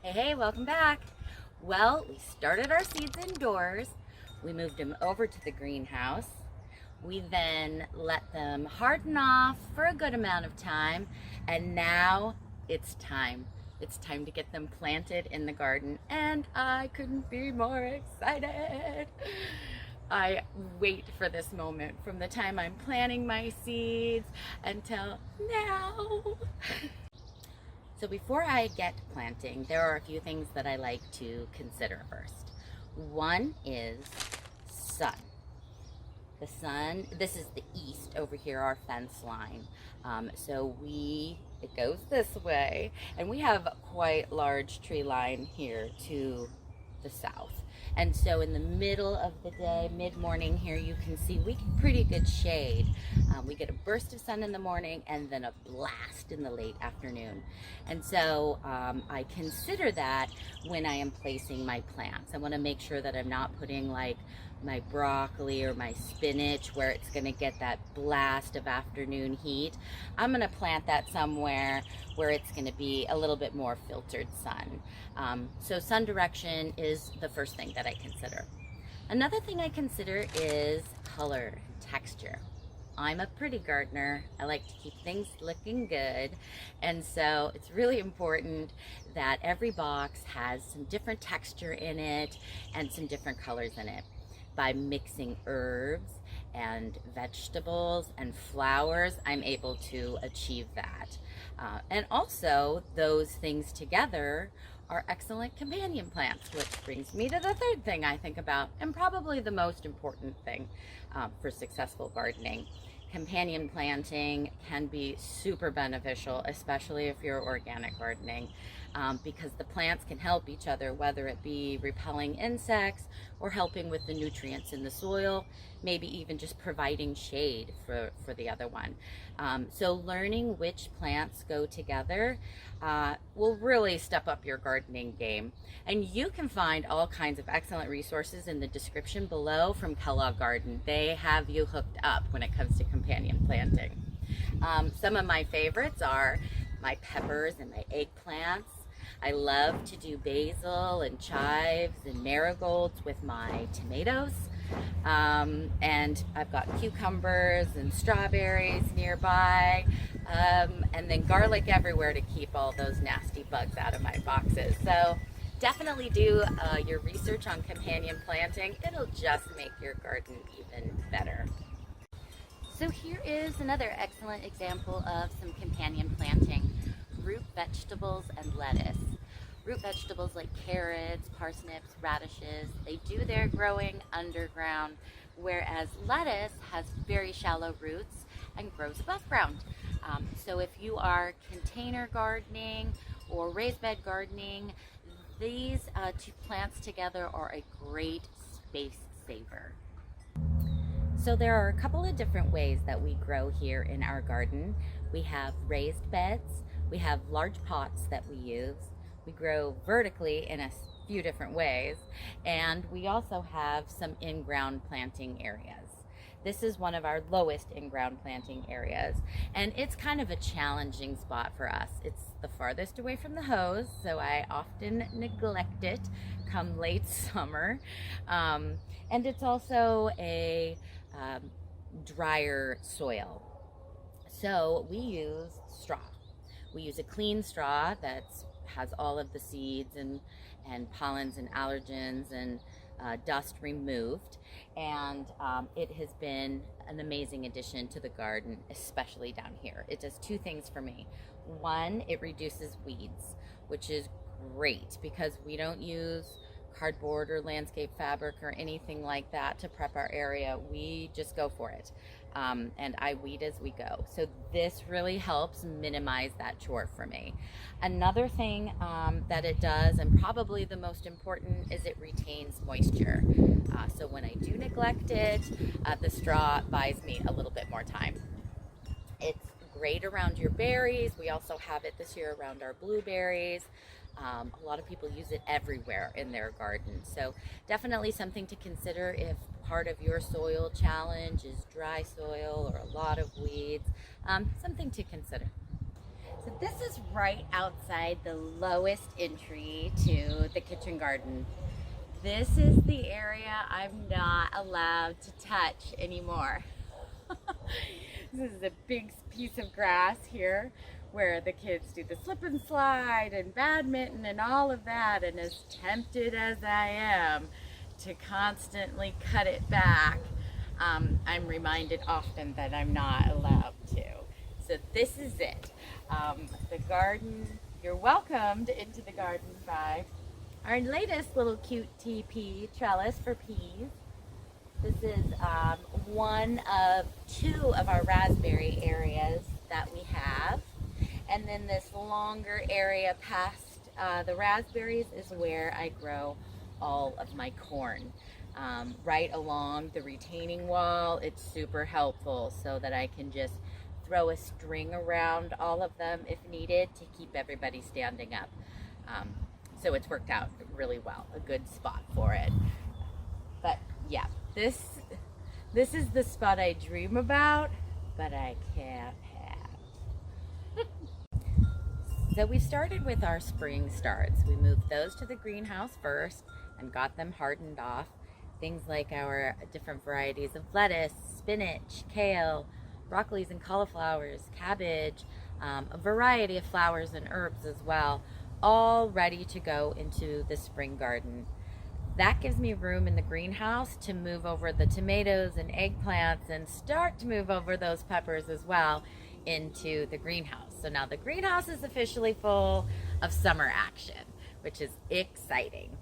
Hey, welcome back. Well, we started our seeds indoors. We moved them over to the greenhouse. We then let them harden off for a good amount of time. And now it's time. It's time to get them planted in the garden. And I couldn't be more excited. I wait for this moment from the time I'm planting my seeds until now. So before I get to planting, there are a few things that I like to consider first. One is sun. The sun, this is the east over here, our fence line. It goes this way, and we have quite large tree line here to the south. And so in the middle of the day, mid-morning here, you can see we get pretty good shade. We get a burst of sun in the morning and then a blast in the late afternoon. And so I consider that when I am placing my plants. I want to make sure that I'm not putting like my broccoli or my spinach where it's going to get that blast of afternoon heat. I'm going to plant that somewhere where it's going to be a little bit more filtered sun. So sun direction is the first thing that I consider. Another thing I consider is color and texture. I'm a pretty gardener. I like to keep things looking good. And so it's really important that every box has some different texture in it and some different colors in it. By mixing herbs and vegetables and flowers, I'm able to achieve that. And also, those things together are excellent companion plants, which brings me to the third thing I think about, and probably the most important thing for successful gardening. Companion planting can be super beneficial, especially if you're organic gardening, because the plants can help each other, whether it be repelling insects or helping with the nutrients in the soil, maybe even just providing shade for the other one. So learning which plants go together will really step up your gardening game. And you can find all kinds of excellent resources in the description below from Kellogg Garden. They have you hooked up when it comes to companion planting. Some of my favorites are my peppers and my eggplants. I love to do basil and chives and marigolds with my tomatoes. And I've got cucumbers and strawberries nearby, and then garlic everywhere to keep all those nasty bugs out of my boxes. So definitely do your research on companion planting. It'll just make your garden even better. So here is another excellent example of some companion planting: root vegetables and lettuce. Root vegetables like carrots, parsnips, radishes, they do their growing underground, whereas lettuce has very shallow roots and grows above ground. So if you are container gardening or raised bed gardening, these two plants together are a great space saver. So there are a couple of different ways that we grow here in our garden. We have raised beds, we have large pots that we use, we grow vertically in a few different ways, and we also have some in-ground planting areas. This is one of our lowest in-ground planting areas, and it's kind of a challenging spot for us. It's the farthest away from the hose, so I often neglect it come late summer. And it's also a drier soil. So we use straw. We use a clean straw that has all of the seeds and pollens and allergens and dust removed, and it has been an amazing addition to the garden, especially down here. It does two things for me. One, it reduces weeds, which is great because we don't use cardboard or landscape fabric or anything like that to prep our area. We just go for it, and I weed as we go. So this really helps minimize that chore for me. Another thing that it does, and probably the most important, is it retains moisture. So when I do neglect it, the straw buys me a little bit more time. It's great around your berries. We also have it this year around our blueberries. A lot of people use it everywhere in their garden. So definitely something to consider if part of your soil challenge is dry soil or a lot of weeds. Something to consider. So this is right outside the lowest entry to the kitchen garden. This is the area I'm not allowed to touch anymore. This is a big piece of grass here where the kids do the slip and slide and badminton and all of that, and as tempted as I am to constantly cut it back, I'm reminded often that I'm not allowed to. So this is it. The garden, you're welcomed into the garden by our latest little cute TP trellis for peas. This is one of two of our raspberry areas that we have. And then this longer area past the raspberries is where I grow all of my corn. Right along the retaining wall. It's super helpful so that I can just throw a string around all of them if needed to keep everybody standing up. So it's worked out really well, a good spot for it. But yeah, this is the spot I dream about, but I can't have. So we started with our spring starts. We moved those to the greenhouse first and got them hardened off. Things like our different varieties of lettuce, spinach, kale, broccolis and cauliflowers, cabbage, a variety of flowers and herbs as well, all ready to go into the spring garden. That gives me room in the greenhouse to move over the tomatoes and eggplants and start to move over those peppers as well into the greenhouse. So now the greenhouse is officially full of summer action, which is exciting.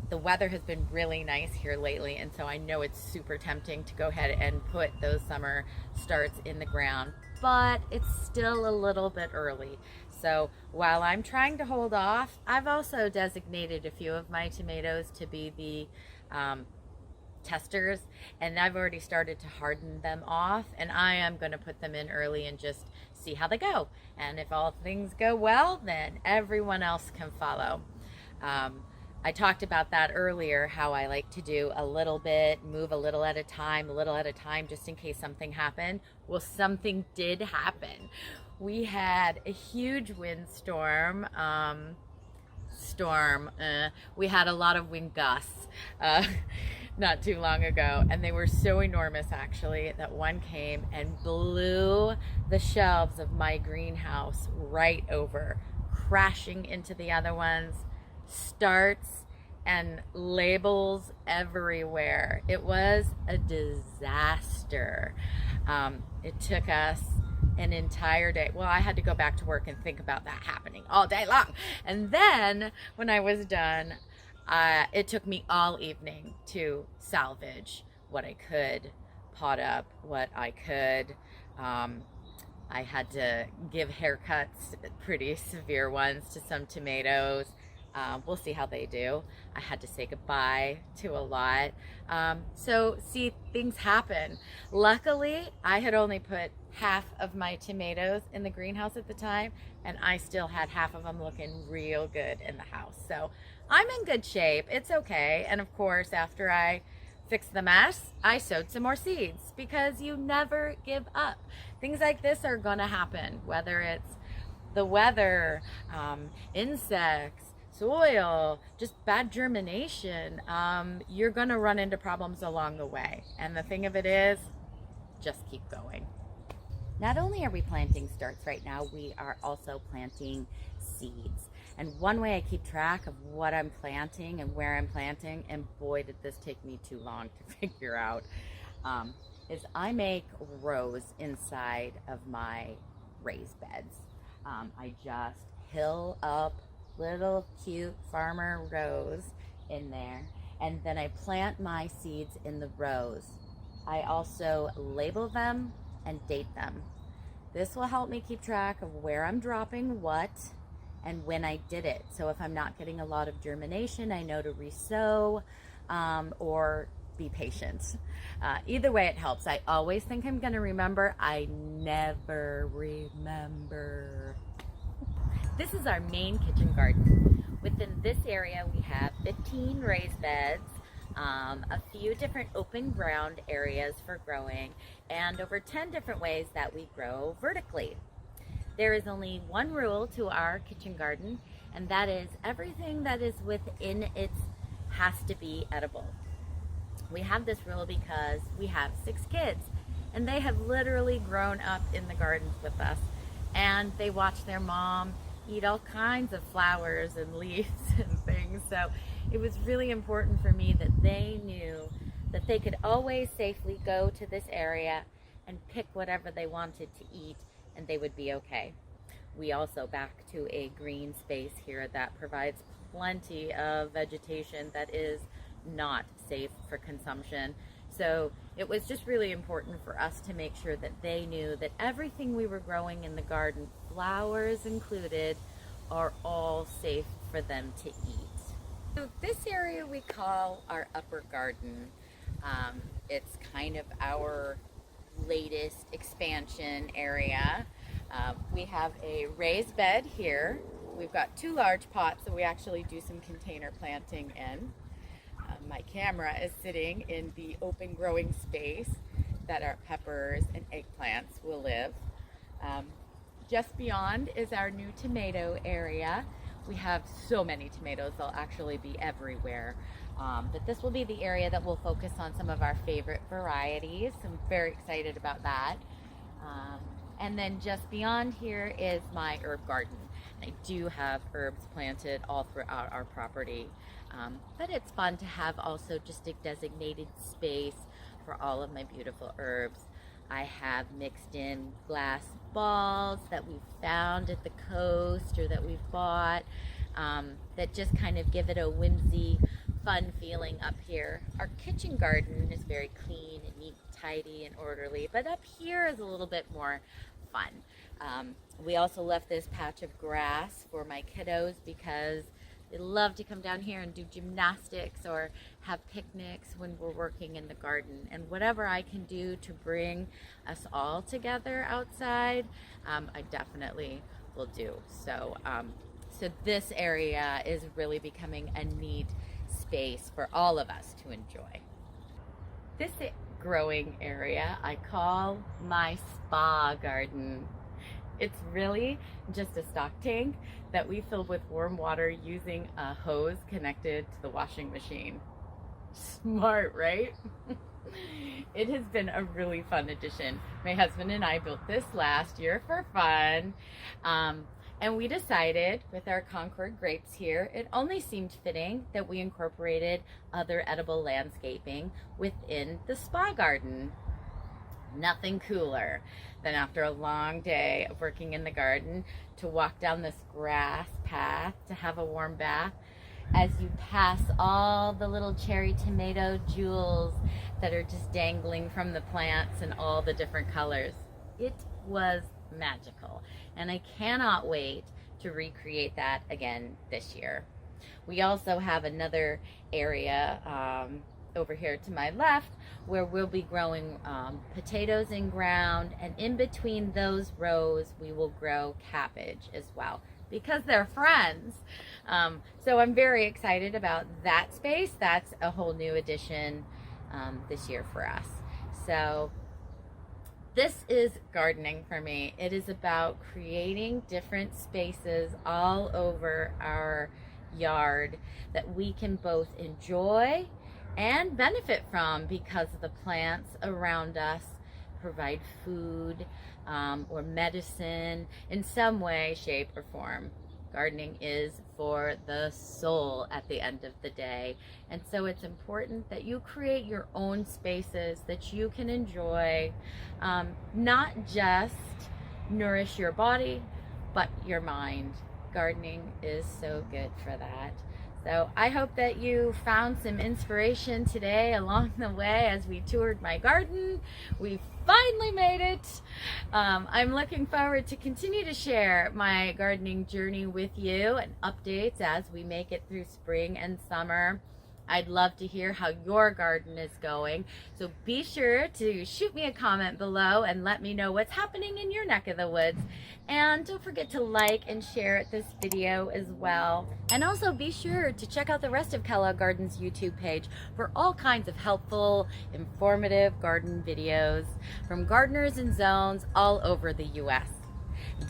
The weather has been really nice here lately, and so I know it's super tempting to go ahead and put those summer starts in the ground, but it's still a little bit early. So while I'm trying to hold off, I've also designated a few of my tomatoes to be the testers, and I've already started to harden them off, and I am going to put them in early and just see how they go. And if all things go well, then everyone else can follow. I talked about that earlier, how I like to do a little bit, move a little at a time, just in case something happened. Well, something did happen. We had a huge windstorm, we had a lot of wind gusts not too long ago, and they were so enormous actually that one came and blew the shelves of my greenhouse right over, crashing into the other ones. Starts and labels everywhere. It was a disaster. It took us an entire day. Well, I had to go back to work and think about that happening all day long. And then when I was done, it took me all evening to salvage what I could, pot up what I could. I had to give haircuts, pretty severe ones, to some tomatoes. We'll see how they do. I had to say goodbye to a lot. So see, things happen. Luckily, I had only put half of my tomatoes in the greenhouse at the time, and I still had half of them looking real good in the house. So I'm in good shape. It's okay. And of course, after I fixed the mess, I sowed some more seeds, because you never give up. Things like this are gonna happen, whether it's the weather, insects, soil, just bad germination. You're gonna run into problems along the way. And the thing of it is, just keep going. Not only are we planting starts right now, we are also planting seeds. And one way I keep track of what I'm planting and where I'm planting, and boy did this take me too long to figure out, is I make rows inside of my raised beds. I just hill up little cute farmer rows in there, and then I plant my seeds in the rows. I also label them and date them. This will help me keep track of where I'm dropping what and when I did it. So if I'm not getting a lot of germination, I know to resow, or be patient. Either way, it helps. I always think I'm going to remember. I never remember. This is our main kitchen garden. Within this area, we have 15 raised beds, a few different open ground areas for growing, and over 10 different ways that we grow vertically. There is only one rule to our kitchen garden, and that is everything that is within it has to be edible. We have this rule because we have 6 kids, and they have literally grown up in the gardens with us, and they watch their mom eat all kinds of flowers and leaves and things. So it was really important for me that they knew that they could always safely go to this area and pick whatever they wanted to eat, and they would be okay. We also back to a green space here that provides plenty of vegetation that is not safe for consumption. So it was just really important for us to make sure that they knew that everything we were growing in the garden, flowers included, are all safe for them to eat. So this area we call our upper garden. It's kind of our latest expansion area. We have a raised bed here. We've got 2 large pots, so we actually do some container planting in. My camera is sitting in the open growing space that our peppers and eggplants will live. Just beyond is our new tomato area. We have so many tomatoes, they'll actually be everywhere. But this will be the area that will focus on some of our favorite varieties. I'm very excited about that. And then just beyond here is my herb garden. I do have herbs planted all throughout our property. But it's fun to have also just a designated space for all of my beautiful herbs. I have mixed in glass balls that we've found at the coast or that we've bought that just kind of give it a whimsy, fun feeling up here. Our kitchen garden is very clean and neat, tidy and orderly, but up here is a little bit more fun. We also left this patch of grass for my kiddos because they love to come down here and do gymnastics or have picnics when we're working in the garden. And whatever I can do to bring us all together outside, I definitely will do. So, so this area is really becoming a neat space for all of us to enjoy. This growing area I call my spa garden. It's really just a stock tank that we fill with warm water using a hose connected to the washing machine. Smart, right? It has been a really fun addition. My husband and I built this last year for fun. And we decided with our Concord grapes here, it only seemed fitting that we incorporated other edible landscaping within the spa garden. Nothing cooler than after a long day of working in the garden to walk down this grass path to have a warm bath as you pass all the little cherry tomato jewels that are just dangling from the plants in all the different colors. It was magical, and I cannot wait to recreate that again this year. We also have another area over here to my left where we'll be growing potatoes in ground, and in between those rows we will grow cabbage as well because they're friends. So I'm very excited about that space. That's a whole new addition this year for us. So this is gardening for me. It is about creating different spaces all over our yard that we can both enjoy and benefit from because the plants around us provide food or medicine in some way, shape, or form. Gardening is for the soul at the end of the day. And so it's important that you create your own spaces that you can enjoy, not just nourish your body, but your mind. Gardening is so good for that. So I hope that you found some inspiration today along the way as we toured my garden. We finally made it. I'm looking forward to continue to share my gardening journey with you and updates as we make it through spring and summer. I'd love to hear how your garden is going. So be sure to shoot me a comment below and let me know what's happening in your neck of the woods. And don't forget to like and share this video as well. And also be sure to check out the rest of Kellogg Garden's YouTube page for all kinds of helpful, informative garden videos from gardeners and zones all over the US.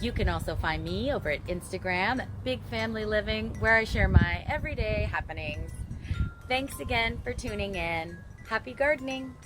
You can also find me over at Instagram at Big Family Living, where I share my everyday happenings. Thanks again for tuning in. Happy gardening!